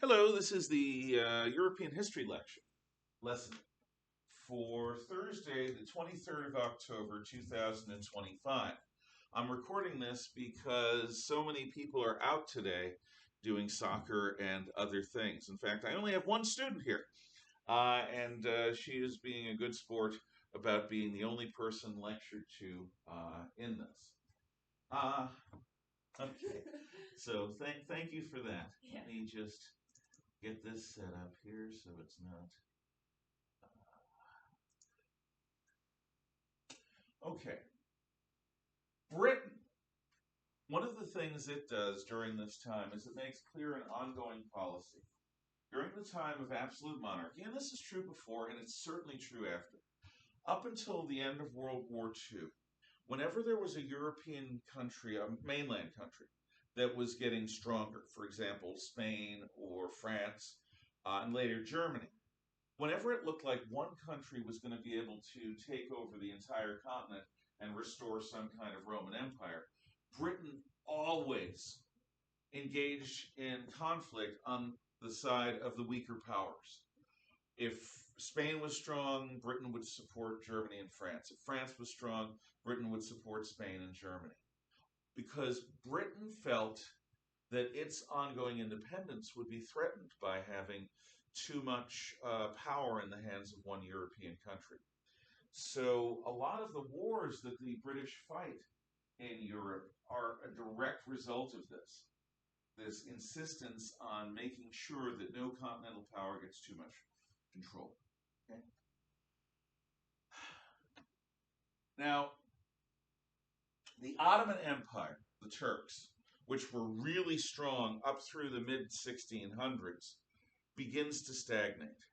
Hello, this is the European History lesson for Thursday, the 23rd of October, 2025. I'm recording this because so many people are out today doing soccer and other things. In fact, I only have one student here, and she is being a good sport about being the only person lectured to in this. Uh, okay, so thank you for that. Let me just get this set up here so it's not. Okay. Britain. One of the things it does during this time is it makes clear an ongoing policy. During the time of absolute monarchy, and this is true before and it's certainly true after, up until the end of World War II, whenever there was a European country, a mainland country, that was getting stronger, for example, Spain or France, and later Germany, whenever it looked like one country was going to be able to take over the entire continent and restore some kind of Roman Empire, Britain always engaged in conflict on the side of the weaker powers. If Spain was strong, Britain would support Germany and France. If France was strong, Britain would support Spain and Germany. Because Britain felt that its ongoing independence would be threatened by having too much power in the hands of one European country. So a lot of the wars that the British fight in Europe are a direct result of this insistence on making sure that no continental power gets too much control. Okay? Now, the Ottoman Empire, the Turks, which were really strong up through the mid 1600s, begins to stagnate.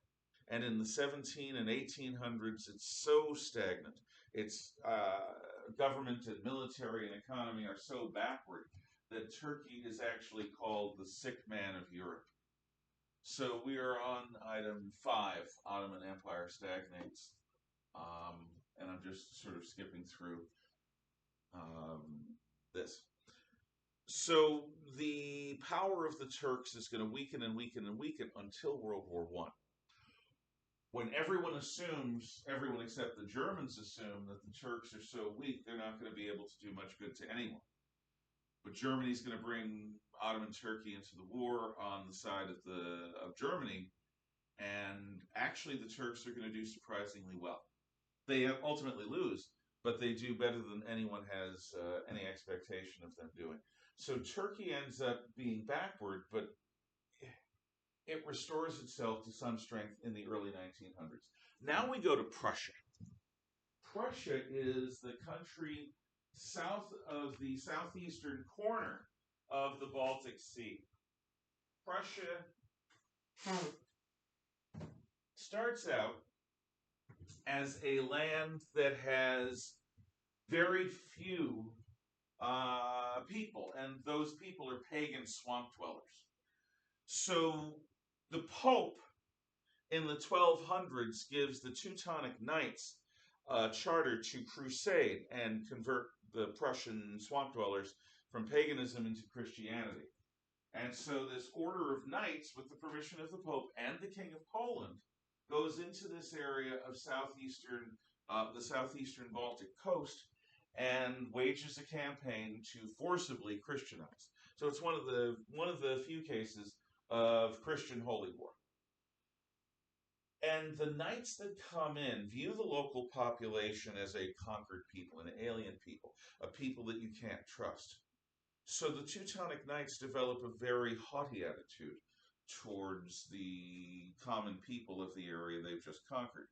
And in the 17 and 1800s, it's so stagnant. Its government and military and economy are so backward that Turkey is actually called the sick man of Europe. So we are on item 5, Ottoman Empire stagnates. And I'm just sort of skipping through this. So the power of the Turks is going to weaken and weaken and weaken until World War I. When everyone except the Germans assume that the Turks are so weak, they're not going to be able to do much good to anyone. But Germany's going to bring Ottoman Turkey into the war on the side of Germany, and actually the Turks are going to do surprisingly well. They ultimately lose, but they do better than anyone has any expectation of them doing. So Turkey ends up being backward, but it restores itself to some strength in the early 1900s. Now we go to Prussia. Prussia is the country south of the southeastern corner of the Baltic Sea. Prussia starts out as a land that has very few people, and those people are pagan swamp dwellers. So the Pope in the 1200s gives the Teutonic Knights a charter to crusade and convert the Prussian swamp dwellers from paganism into Christianity. And so this order of knights, with the permission of the Pope and the King of Poland, goes into this area of the southeastern Baltic coast and wages a campaign to forcibly Christianize. So it's one of the few cases of Christian holy war. And the knights that come in view the local population as a conquered people, an alien people, a people that you can't trust. So the Teutonic Knights develop a very haughty attitude towards the common people of the area they've just conquered,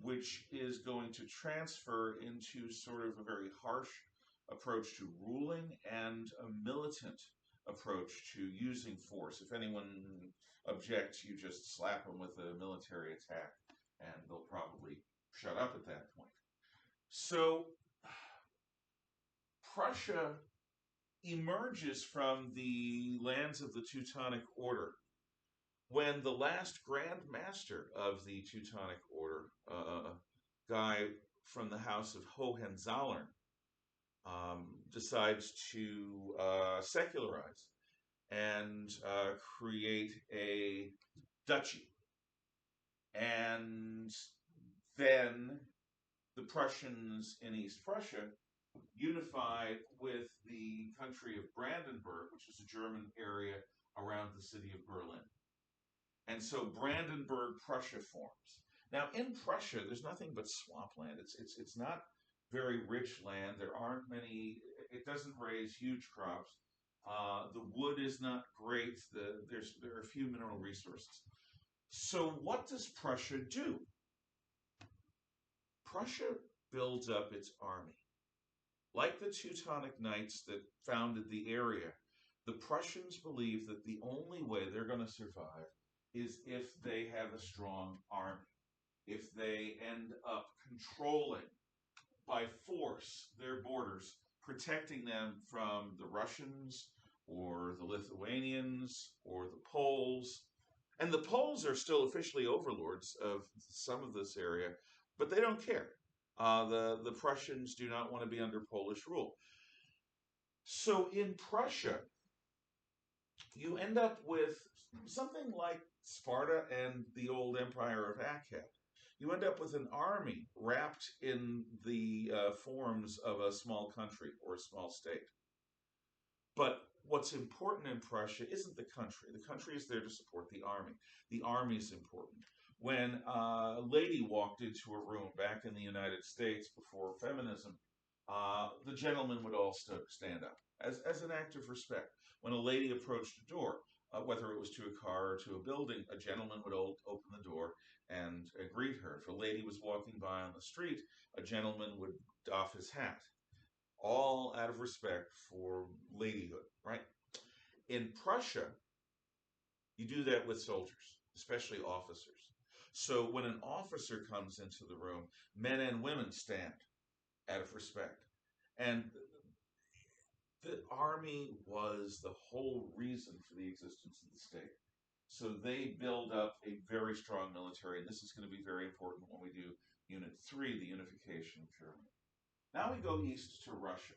which is going to transfer into sort of a very harsh approach to ruling and a militant approach to using force. If anyone objects, you just slap them with a military attack, and they'll probably shut up at that point. So Prussia emerges from the lands of the Teutonic Order when the last Grand Master of the Teutonic Order, guy from the house of Hohenzollern, decides to secularize and create a duchy. And then the Prussians in East Prussia unified with the country of Brandenburg, which is a German area around the city of Berlin. And so Brandenburg, Prussia forms. Now, in Prussia, there's nothing but swampland. It's not very rich land. There aren't many. It doesn't raise huge crops. The wood is not great. There are few mineral resources. So what does Prussia do? Prussia builds up its army. Like the Teutonic Knights that founded the area, the Prussians believe that the only way they're going to survive is if they have a strong army, if they end up controlling by force their borders, protecting them from the Russians or the Lithuanians or the Poles. And the Poles are still officially overlords of some of this area, but they don't care. The Prussians do not want to be under Polish rule. So in Prussia, you end up with something like Sparta and the old Empire of Akkad. You end up with an army wrapped in the forms of a small country or a small state. But what's important in Prussia isn't the country. The country is there to support the army. The army is important. When a lady walked into a room back in the United States before feminism, the gentlemen would all stand up as an act of respect. When a lady approached a door, whether it was to a car or to a building, a gentleman would open the door and greet her. If a lady was walking by on the street, a gentleman would doff his hat, all out of respect for ladyhood, right? In Prussia, you do that with soldiers, especially officers. So when an officer comes into the room, men and women stand out of respect. And the army was the whole reason for the existence of the state. So they build up a very strong military, and this is going to be very important when we do Unit 3, the unification of Germany. Now we go east to Russia.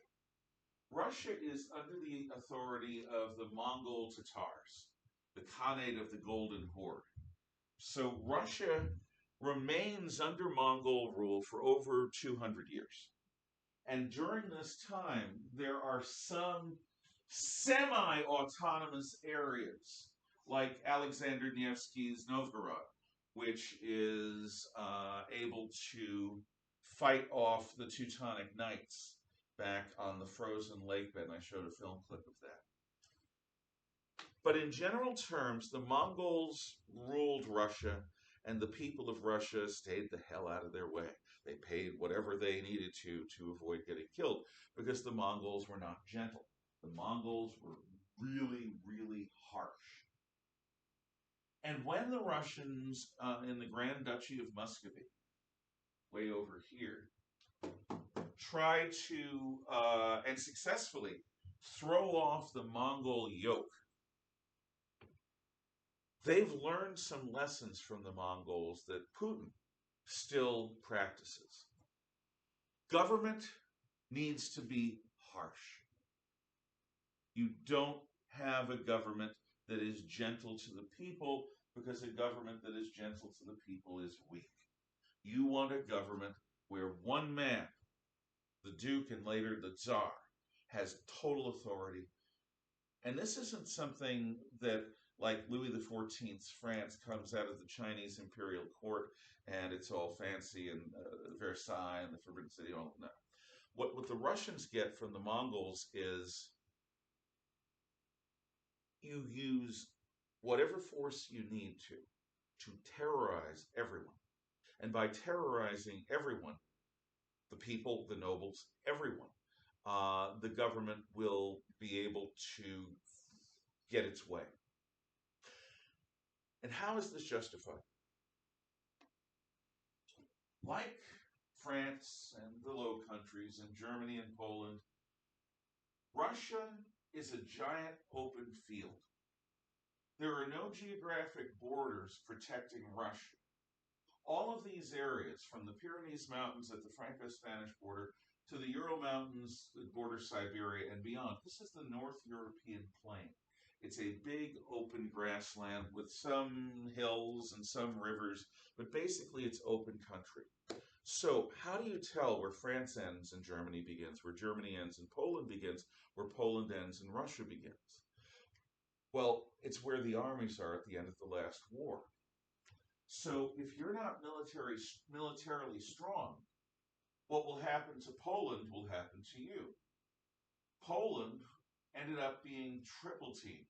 Russia is under the authority of the Mongol Tatars, the Khanate of the Golden Horde. So Russia remains under Mongol rule for over 200 years. And during this time, there are some semi-autonomous areas, like Alexander Nevsky's Novgorod, which is able to fight off the Teutonic Knights back on the frozen lake bed. And I showed a film clip of that. But in general terms, the Mongols ruled Russia, and the people of Russia stayed the hell out of their way. They paid whatever they needed to avoid getting killed, because the Mongols were not gentle. The Mongols were really, really harsh. And when the Russians in the Grand Duchy of Muscovy, way over here, tried to, and successfully, throw off the Mongol yoke, they've learned some lessons from the Mongols that Putin still practices. Government needs to be harsh. You don't have a government that is gentle to the people, because a government that is gentle to the people is weak. You want a government where one man, the Duke and later the Tsar, has total authority. And this isn't something that, like Louis XIV's France, comes out of the Chinese imperial court and it's all fancy and Versailles and the Forbidden City. All no. What the Russians get from the Mongols is you use whatever force you need to terrorize everyone. And by terrorizing everyone, the people, the nobles, everyone, the government will be able to get its way. And how is this justified? Like France and the Low Countries and Germany and Poland, Russia is a giant open field. There are no geographic borders protecting Russia. All of these areas, from the Pyrenees Mountains at the Franco-Spanish border to the Ural Mountains that border Siberia and beyond, this is the North European plain. It's a big open grassland with some hills and some rivers, but basically it's open country. So, how do you tell where France ends and Germany begins, where Germany ends and Poland begins, where Poland ends and Russia begins? Well, it's where the armies are at the end of the last war. So, if you're not militarily strong, what will happen to Poland will happen to you. Poland ended up being triple teamed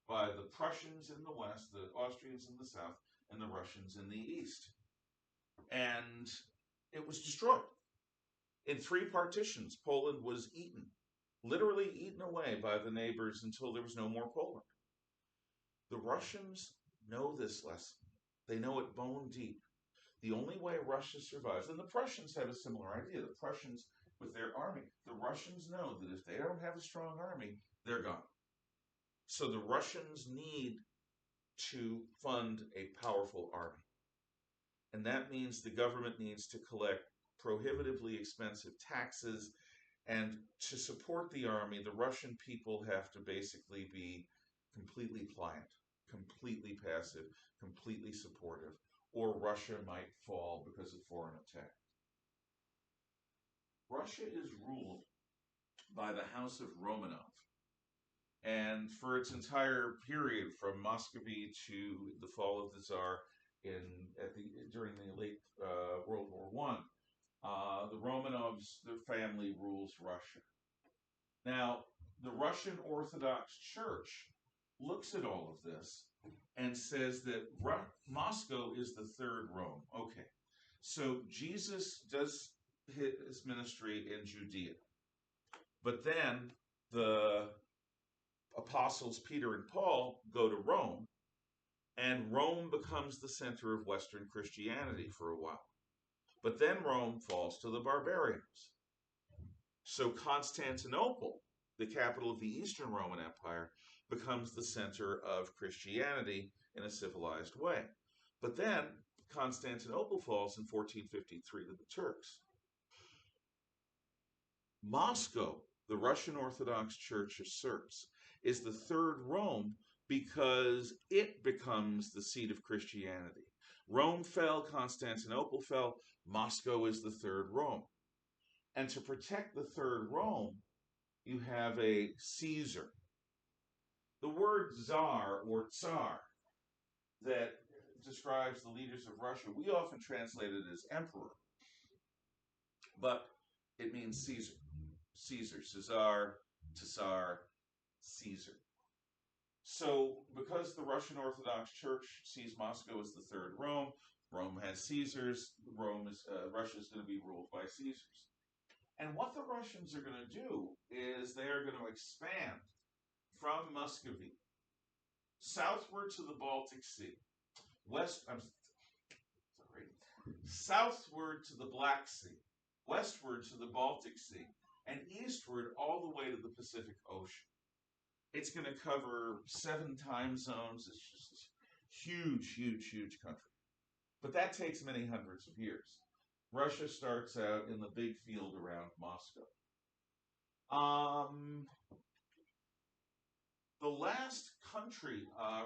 by the Prussians in the west, the Austrians in the south, and the Russians in the east. And it was destroyed. In 3 partitions, Poland was eaten, literally eaten away by the neighbors until there was no more Poland. The Russians know this lesson. They know it bone deep. The only way Russia survives, and the Prussians have a similar idea. The Prussians, with their army, the Russians know that if they don't have a strong army, they're gone. So the Russians need to fund a powerful army. And that means the government needs to collect prohibitively expensive taxes. And to support the army, the Russian people have to basically be completely pliant, completely passive, completely supportive, or Russia might fall because of foreign attack. Russia is ruled by the House of Romanov. And for its entire period, from Muscovy to the fall of the Tsar during the late World War I, the Romanovs, their family rules Russia. Now, the Russian Orthodox Church looks at all of this and says that Moscow is the third Rome. Okay, so Jesus does his ministry in Judea, but then the apostles Peter and Paul go to Rome, and Rome becomes the center of Western Christianity for a while. But then Rome falls to the barbarians. So Constantinople, the capital of the Eastern Roman Empire, becomes the center of Christianity in a civilized way. But then Constantinople falls in 1453 to the Turks. Moscow, the Russian Orthodox Church asserts, is the third Rome because it becomes the seat of Christianity. Rome fell, Constantinople fell, Moscow is the third Rome. And to protect the third Rome, you have a Caesar. The word Tsar or Tsar that describes the leaders of Russia, we often translate it as emperor, but it means Caesar. Caesar, Caesar, Tsar, Caesar. So, because the Russian Orthodox Church sees Moscow as the third Rome, Rome has Caesars, Russia is going to be ruled by Caesars. And what the Russians are going to do is they are going to expand from Muscovy southward to the Baltic Sea, southward to the Black Sea, westward to the Baltic Sea, and eastward all the way to the Pacific Ocean. It's going to cover 7 time zones. It's just this huge, huge, huge country. But that takes many hundreds of years. Russia starts out in the big field around Moscow. The last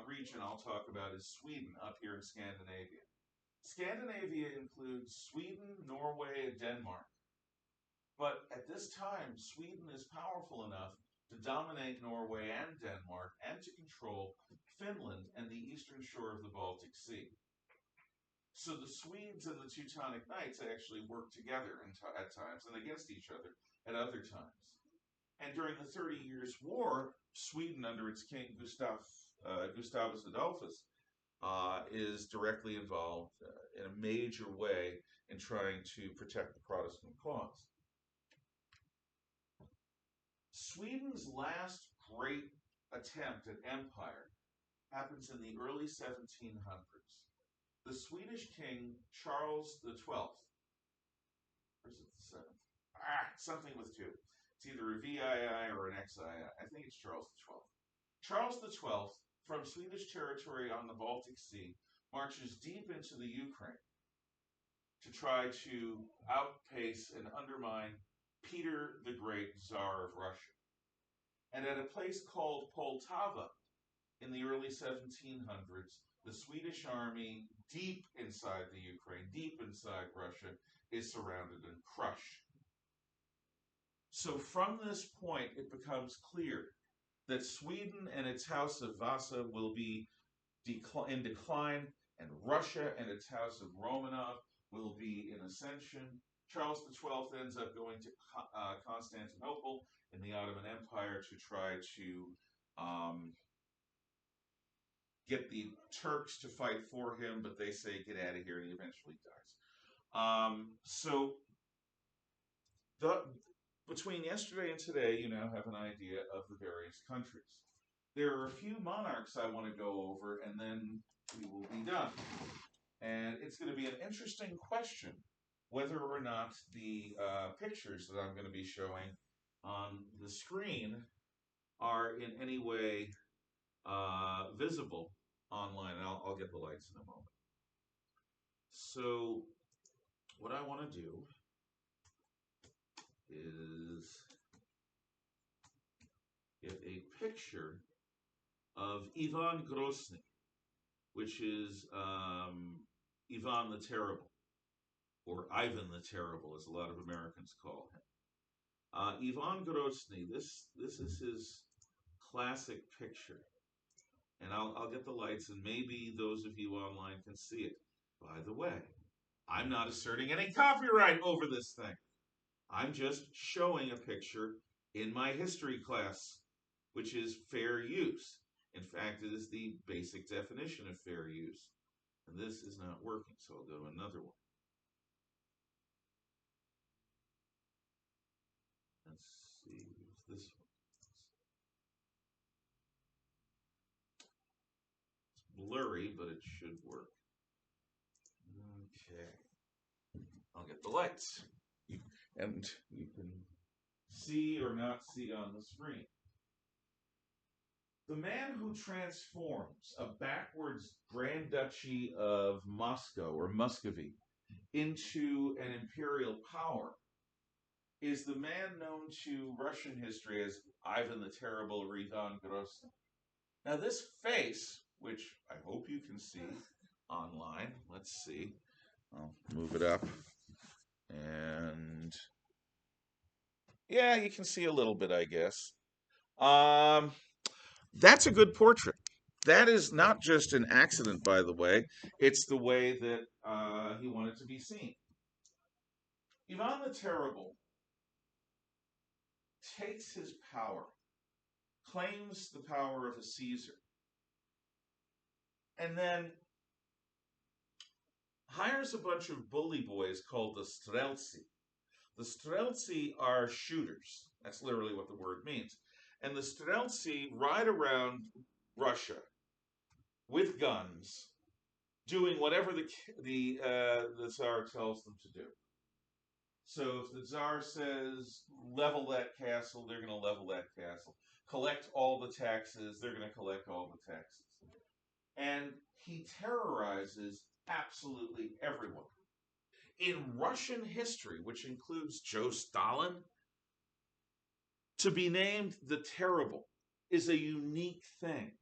region I'll talk about is Sweden, up here in Scandinavia. Scandinavia includes Sweden, Norway, and Denmark. But at this time, Sweden is powerful enough to dominate Norway and Denmark and to control Finland and the eastern shore of the Baltic Sea. So the Swedes and the Teutonic Knights actually work together at times and against each other at other times. And during the 30 Years' War, Sweden, under its king Gustavus Adolphus, is directly involved in a major way in trying to protect the Protestant cause. Sweden's last great attempt at empire happens in the early 1700s. The Swedish king, Charles XII, or is it the 7th? Something with 2. It's either a VII or an XII. I think it's Charles XII. Charles XII, from Swedish territory on the Baltic Sea, marches deep into the Ukraine to try to outpace and undermine Peter the Great, Tsar of Russia. And at a place called Poltava, in the early 1700s, the Swedish army, deep inside the Ukraine, deep inside Russia, is surrounded and crushed. So from this point, it becomes clear that Sweden and its House of Vasa will be in decline, and Russia and its House of Romanov will be in ascension. Charles XII ends up going to Constantinople in the Ottoman Empire to try to get the Turks to fight for him, but they say, get out of here, and he eventually dies. So between yesterday and today, you now have an idea of the various countries. There are a few monarchs I want to go over, and then we will be done. And it's going to be an interesting question whether or not the pictures that I'm going to be showing on the screen are in any way visible online. And I'll get the lights in a moment. So what I want to do is get a picture of Ivan Grozny, which is Ivan the Terrible, or Ivan the Terrible, as a lot of Americans call him. Ivan Grozny, this is his classic picture. And I'll get the lights, and maybe those of you online can see it. By the way, I'm not asserting any copyright over this thing. I'm just showing a picture in my history class, which is fair use. In fact, it is the basic definition of fair use. And this is not working, so I'll go to another one. Let's see, this one. It's blurry, but it should work. Okay. I'll get the lights. And you can see or not see on the screen. The man who transforms a backwards Grand Duchy of Moscow or Muscovy into an imperial power is the man known to Russian history as Ivan the Terrible or Ivan Grozny. Now this face, which I hope you can see online, let's see, I'll move it up, and yeah, you can see a little bit, I guess. That's a good portrait. That is not just an accident, by the way. It's the way that he wanted to be seen. Ivan the Terrible takes his power, claims the power of a Caesar, and then hires a bunch of bully boys called the Streltsy. The Streltsy are shooters. That's literally what the word means. And the Streltsy ride around Russia with guns, doing whatever the Tsar tells them to do. So if the Tsar says, level that castle, they're going to level that castle. Collect all the taxes, they're going to collect all the taxes. And he terrorizes absolutely everyone. In Russian history, which includes Joe Stalin, to be named the Terrible is a unique thing.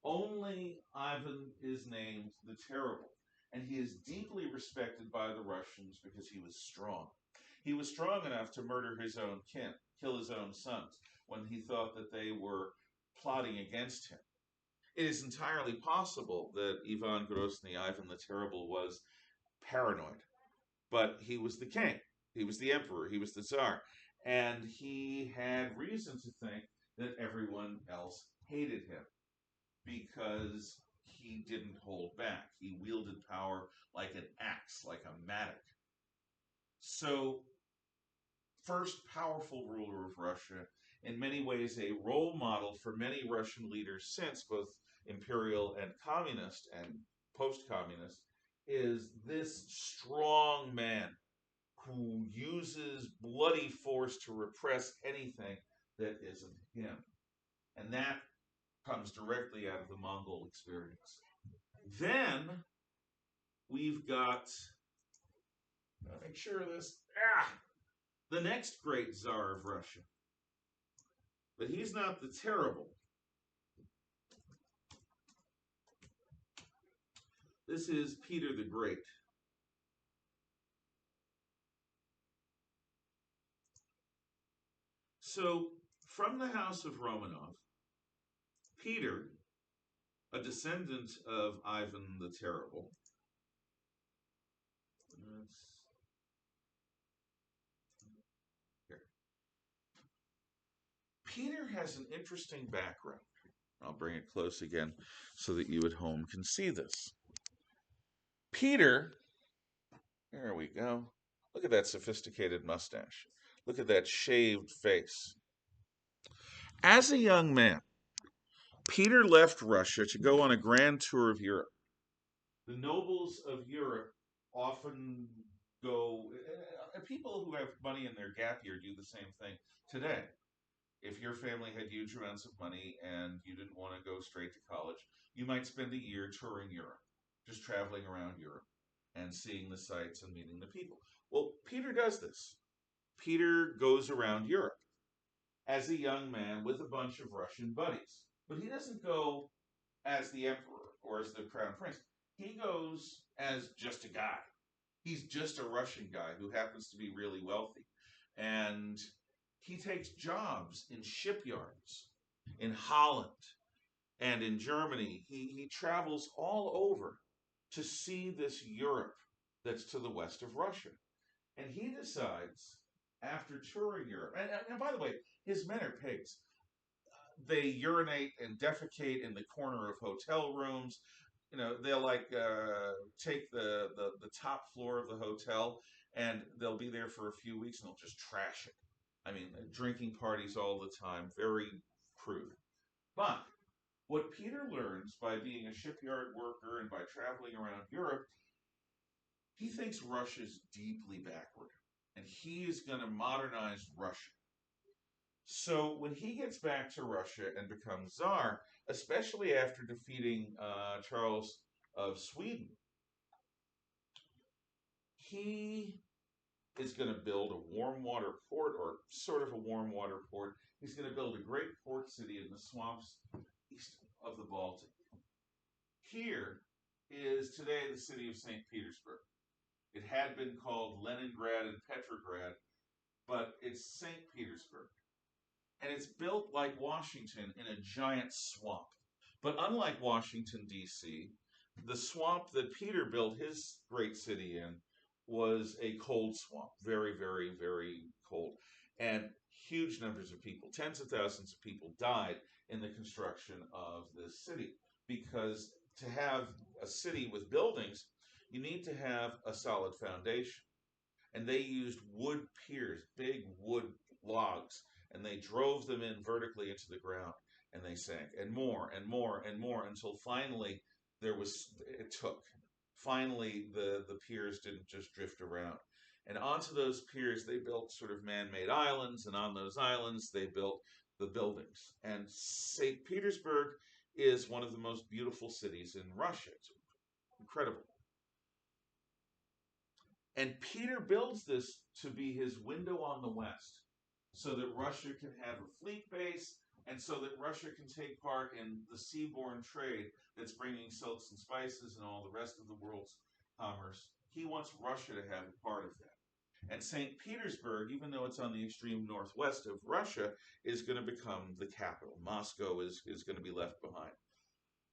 Only Ivan is named the Terrible. And he is deeply respected by the Russians because he was strong. He was strong enough to murder his own kin, kill his own sons, when he thought that they were plotting against him. It is entirely possible that Ivan Grozny, Ivan the Terrible, was paranoid. But he was the king. He was the emperor. He was the Tsar. And he had reason to think that everyone else hated him because he didn't hold back. He wielded power like an axe, like a mattock. So, first powerful ruler of Russia, in many ways a role model for many Russian leaders since, both imperial and communist and post-communist, is this strong man who uses bloody force to repress anything that isn't him. And that comes directly out of the Mongol experience. Then we've got, make sure of this, the next great Tsar of Russia. But he's not the Terrible. This is Peter the Great. So, from the house of Romanov, Peter, a descendant of Ivan the Terrible, here. Peter has an interesting background. I'll bring it close again so that you at home can see this. Peter, there we go. Look at that sophisticated mustache. Look at that shaved face. As a young man, Peter left Russia to go on a grand tour of Europe. The nobles of Europe often go, people who have money in their gap year do the same thing today. If your family had huge amounts of money and you didn't want to go straight to college, you might spend a year touring Europe, just traveling around Europe and seeing the sights and meeting the people. Well, Peter does this. Peter goes around Europe as a young man with a bunch of Russian buddies. But he doesn't go as the emperor or as the crown prince. He goes as just a guy. He's just a Russian guy who happens to be really wealthy. And he takes jobs in shipyards in Holland and in Germany. He travels all over to see this Europe that's to the west of Russia. And he decides, after touring Europe, and by the way, his men are pigs. They urinate and defecate in the corner of hotel rooms. You know, they'll take the top floor of the hotel and they'll be there for a few weeks and they'll just trash it. I mean, drinking parties all the time, very crude. But what Peter learns by being a shipyard worker and by traveling around Europe, he thinks Russia's deeply backward and he is going to modernize Russia. So when he gets back to Russia and becomes Tsar, especially after defeating Charles of Sweden, he is going to build a warm water port, or sort of a warm water port. He's going to build a great port city in the swamps east of the Baltic. Here is today the city of St. Petersburg. It had been called Leningrad and Petrograd, but it's St. Petersburg. And it's built like Washington in a giant swamp. But unlike Washington, D.C., the swamp that Peter built his great city in was a cold swamp, very, very, very cold. And huge numbers of people, tens of thousands of people, died in the construction of this city. Because to have a city with buildings, you need to have a solid foundation. And they used wood piers, big wood logs, and they drove them in vertically into the ground, and they sank, and more and more and more until finally it took. Finally, the piers didn't just drift around. And onto those piers, they built sort of man-made islands, and on those islands, they built the buildings. And St. Petersburg is one of the most beautiful cities in Russia. It's incredible. And Peter builds this to be his window on the West so that Russia can have a fleet base and so that Russia can take part in the seaborne trade that's bringing silks and spices and all the rest of the world's commerce. He wants Russia to have a part of that. And St. Petersburg, even though it's on the extreme northwest of Russia, is going to become the capital. Moscow is going to be left behind.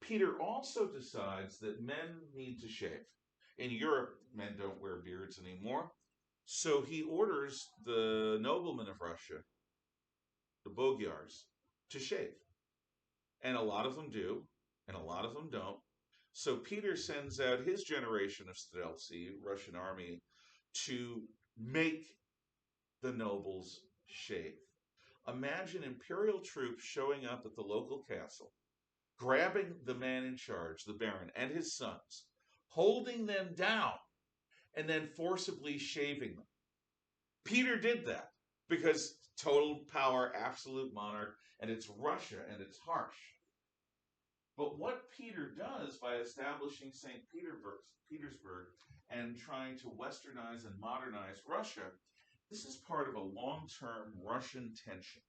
Peter also decides that men need to shave. In Europe, men don't wear beards anymore. So he orders the noblemen of Russia, the bogyars, to shave. And a lot of them do, and a lot of them don't. So Peter sends out his generation of streltsy, Russian army, to make the nobles shave. Imagine imperial troops showing up at the local castle, grabbing the man in charge, the baron, and his sons, holding them down, and then forcibly shaving them. Peter did that because total power, absolute monarch, and it's Russia, and it's harsh. But what Peter does by establishing St. Petersburg and trying to westernize and modernize Russia, this is part of a long-term Russian tension.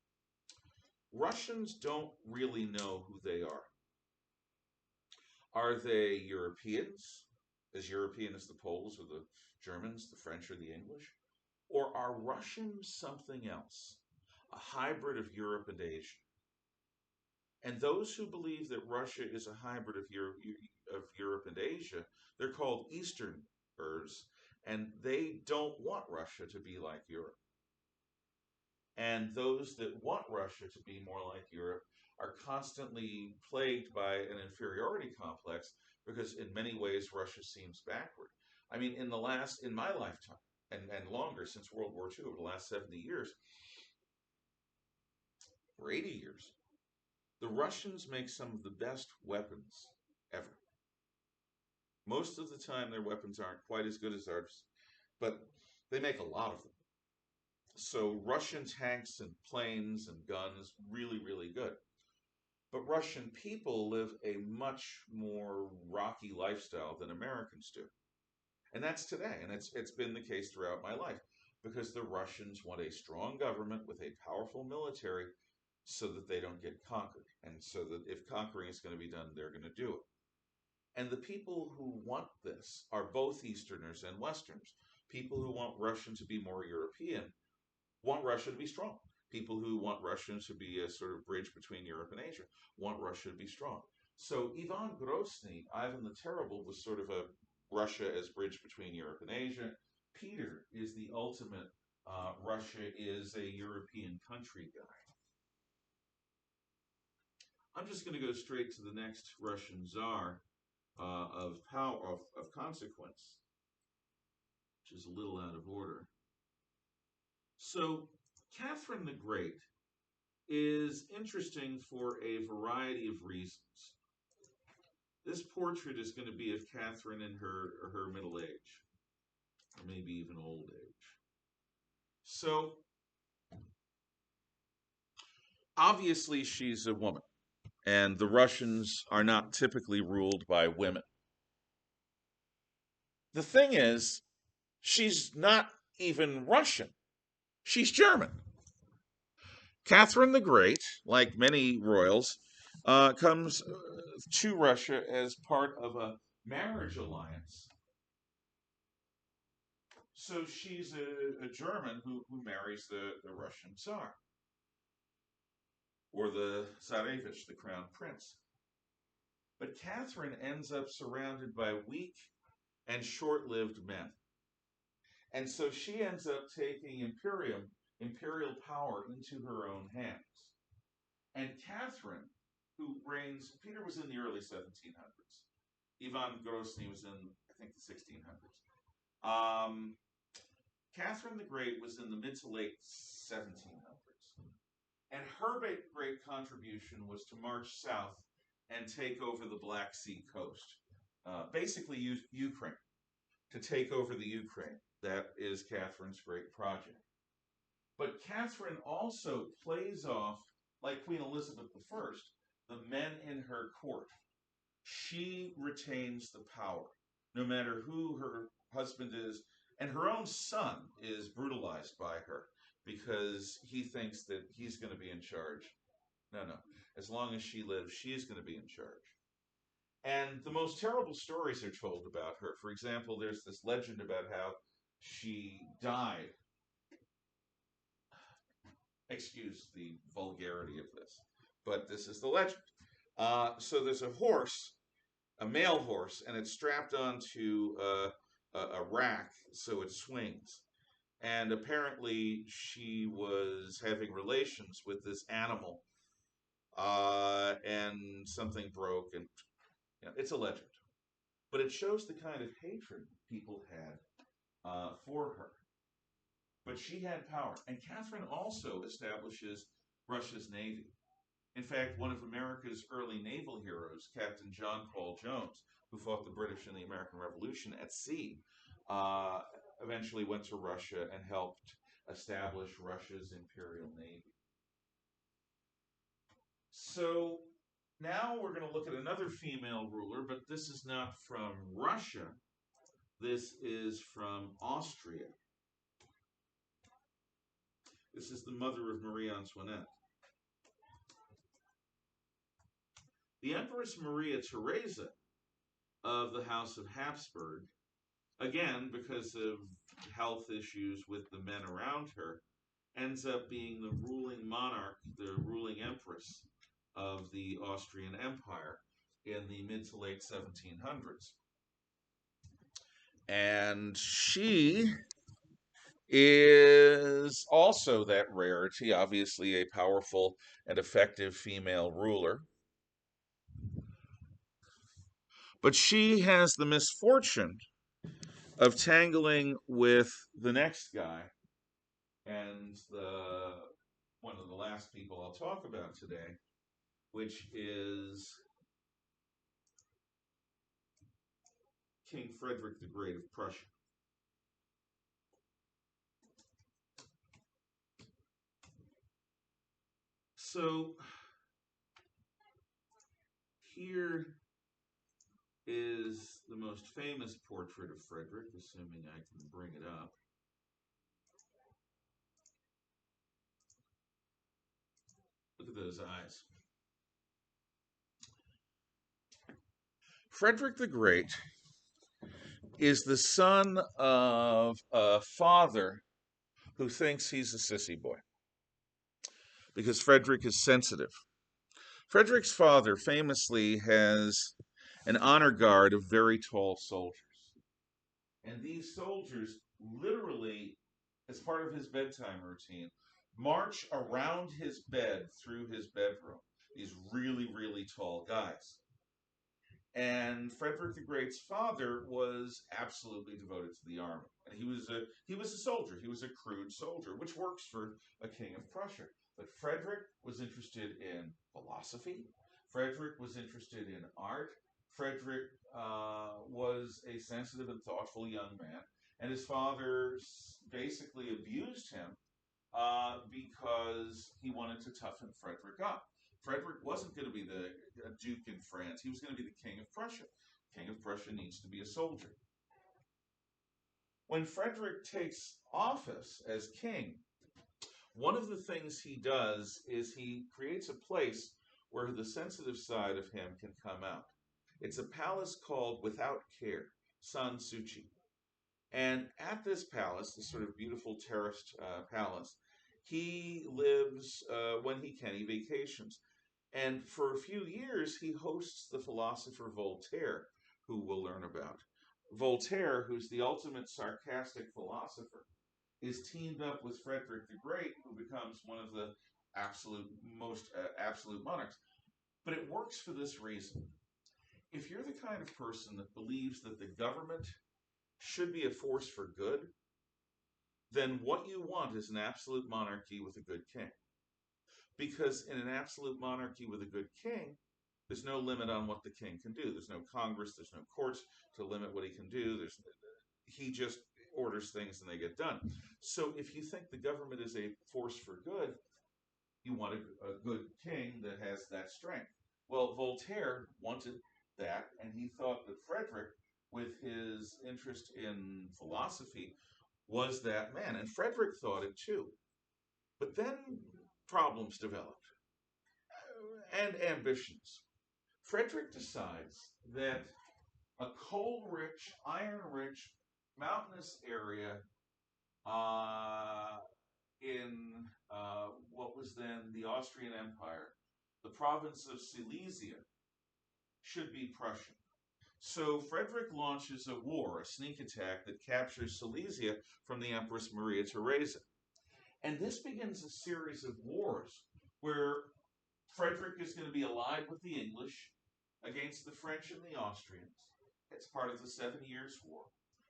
Russians don't really know who they are. Are they Europeans? as European as the Poles or the Germans, the French or the English? Or are Russians something else, a hybrid of Europe and Asia? And those who believe that Russia is a hybrid of Europe and Asia, they're called Easterners, and they don't want Russia to be like Europe. And those that want Russia to be more like Europe are constantly plagued by an inferiority complex because in many ways Russia seems backward. I mean, in my lifetime, and longer, since World War II, over the last 70 years, or 80 years, the Russians make some of the best weapons ever. Most of the time, their weapons aren't quite as good as ours, but they make a lot of them. So Russian tanks and planes and guns, really, really good. But Russian people live a much more rocky lifestyle than Americans do. And that's today, and it's been the case throughout my life, because the Russians want a strong government with a powerful military so that they don't get conquered, and so that if conquering is going to be done, they're going to do it. And the people who want this are both Easterners and Westerners. People who want Russia to be more European want Russia to be strong. People who want Russia to be a sort of bridge between Europe and Asia want Russia to be strong. So Ivan Grozny, Ivan the Terrible, was sort of a Russia as bridge between Europe and Asia. Peter is the ultimate Russia is a European country guy. I'm just going to go straight to the next Russian Tsar of power of consequence, which is a little out of order. So Catherine the Great is interesting for a variety of reasons. This portrait is going to be of Catherine in her middle age, or maybe even old age. So obviously she's a woman, and the Russians are not typically ruled by women. The thing is, she's not even Russian. She's German. Catherine the Great, like many royals, comes to Russia as part of a marriage alliance. So she's a German who marries the Russian Tsar, or the Tsarevich, the crown prince. But Catherine ends up surrounded by weak and short-lived men. And so she ends up taking imperial power into her own hands. And Catherine, who reigns, Peter was in the early 1700s. Ivan Grozny was in, I think, the 1600s. Catherine the Great was in the mid to late 1700s. And her great contribution was to march south and take over the Black Sea coast. Basically, Ukraine. To take over the Ukraine. That is Catherine's great project. But Catherine also plays off, like Queen Elizabeth I, the men in her court. She retains the power, no matter who her husband is. And her own son is brutalized by her because he thinks that he's going to be in charge. No. As long as she lives, she's going to be in charge. And the most terrible stories are told about her. For example, there's this legend about how she died. Excuse the vulgarity of this, but this is the legend. So there's a horse, a male horse, and it's strapped onto a rack so it swings. And apparently she was having relations with this animal, and something broke, and it's a legend. But it shows the kind of hatred people had for her. But she had power. And Catherine also establishes Russia's navy. In fact, one of America's early naval heroes, Captain John Paul Jones, who fought the British in the American Revolution at sea, eventually went to Russia and helped establish Russia's imperial navy. So now we're going to look at another female ruler, but this is not from Russia. This is from Austria. This is the mother of Marie Antoinette. The Empress Maria Theresa of the House of Habsburg, again because of health issues with the men around her, ends up being the ruling monarch, the ruling empress of the Austrian Empire in the mid to late 1700s. And she is also that rarity, obviously a powerful and effective female ruler. But she has the misfortune of tangling with the next guy, and one of the last people I'll talk about today, which is King Frederick the Great of Prussia. So here is the most famous portrait of Frederick, assuming I can bring it up. Look at those eyes. Frederick the Great is the son of a father who thinks he's a sissy boy because Frederick is sensitive. Frederick's father famously has an honor guard of very tall soldiers. And these soldiers literally, as part of his bedtime routine, march around his bed through his bedroom. These really, really tall guys. And Frederick the Great's father was absolutely devoted to the army. And he was a soldier. He was a crude soldier, which works for a king of Prussia. But Frederick was interested in philosophy. Frederick was interested in art. Frederick was a sensitive and thoughtful young man. And his father basically abused him because he wanted to toughen Frederick up. Frederick wasn't going to be the Duke in France. He was going to be the King of Prussia. King of Prussia needs to be a soldier. When Frederick takes office as king, one of the things he does is he creates a place where the sensitive side of him can come out. It's a palace called Without Care, San Suchi. And at this palace, this sort of beautiful terraced palace, he lives when he can, he vacations. And for a few years, he hosts the philosopher Voltaire, who we'll learn about. Voltaire, who's the ultimate sarcastic philosopher, is teamed up with Frederick the Great, who becomes one of the most absolute monarchs. But it works for this reason. If you're the kind of person that believes that the government should be a force for good, then what you want is an absolute monarchy with a good king. Because in an absolute monarchy with a good king, there's no limit on what the king can do. There's no Congress, there's no courts to limit what he can do. He just orders things and they get done. So if you think the government is a force for good, you want a good king that has that strength. Well, Voltaire wanted that, and he thought that Frederick, with his interest in philosophy, was that man. And Frederick thought it too. But then problems developed and ambitions. Frederick decides that a coal-rich, iron-rich, mountainous area in what was then the Austrian Empire, the province of Silesia, should be Prussian. So Frederick launches a war, a sneak attack that captures Silesia from the Empress Maria Theresa. And this begins a series of wars where Frederick is going to be allied with the English against the French and the Austrians. It's part of the 7 Years' War.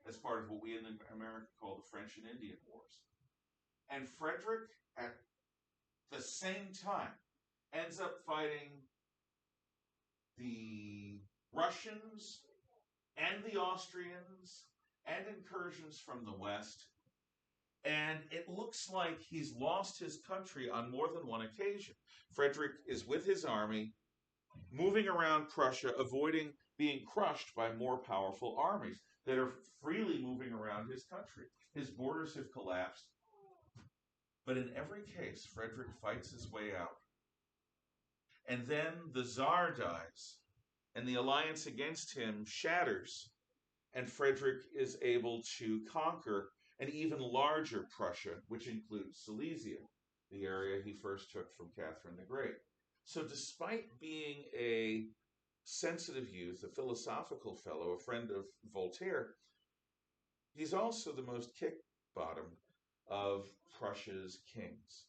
That's part of what we in America call the French and Indian Wars. And Frederick, at the same time, ends up fighting the Russians and the Austrians and incursions from the West. And it looks like he's lost his country on more than one occasion. Frederick is with his army, moving around Prussia, avoiding being crushed by more powerful armies that are freely moving around his country. His borders have collapsed. But in every case, Frederick fights his way out. And then the Tsar dies. and the alliance against him shatters, and Frederick is able to conquer an even larger Prussia, which includes Silesia, the area he first took from Catherine the Great. So, despite being a sensitive youth, a philosophical fellow, a friend of Voltaire, he's also the most kick bottom of Prussia's kings.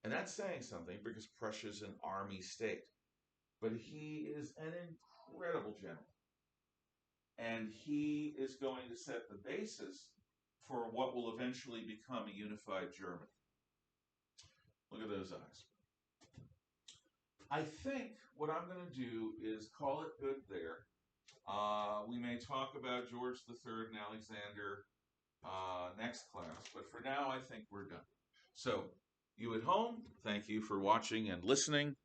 And that's saying something because Prussia's an army state. But he is an incredible general. And he is going to set the basis for what will eventually become a unified Germany. Look at those eyes. I think what I'm going to do is call it good there. We may talk about George III and Alexander next class, but for now I think we're done. So, you at home, thank you for watching and listening.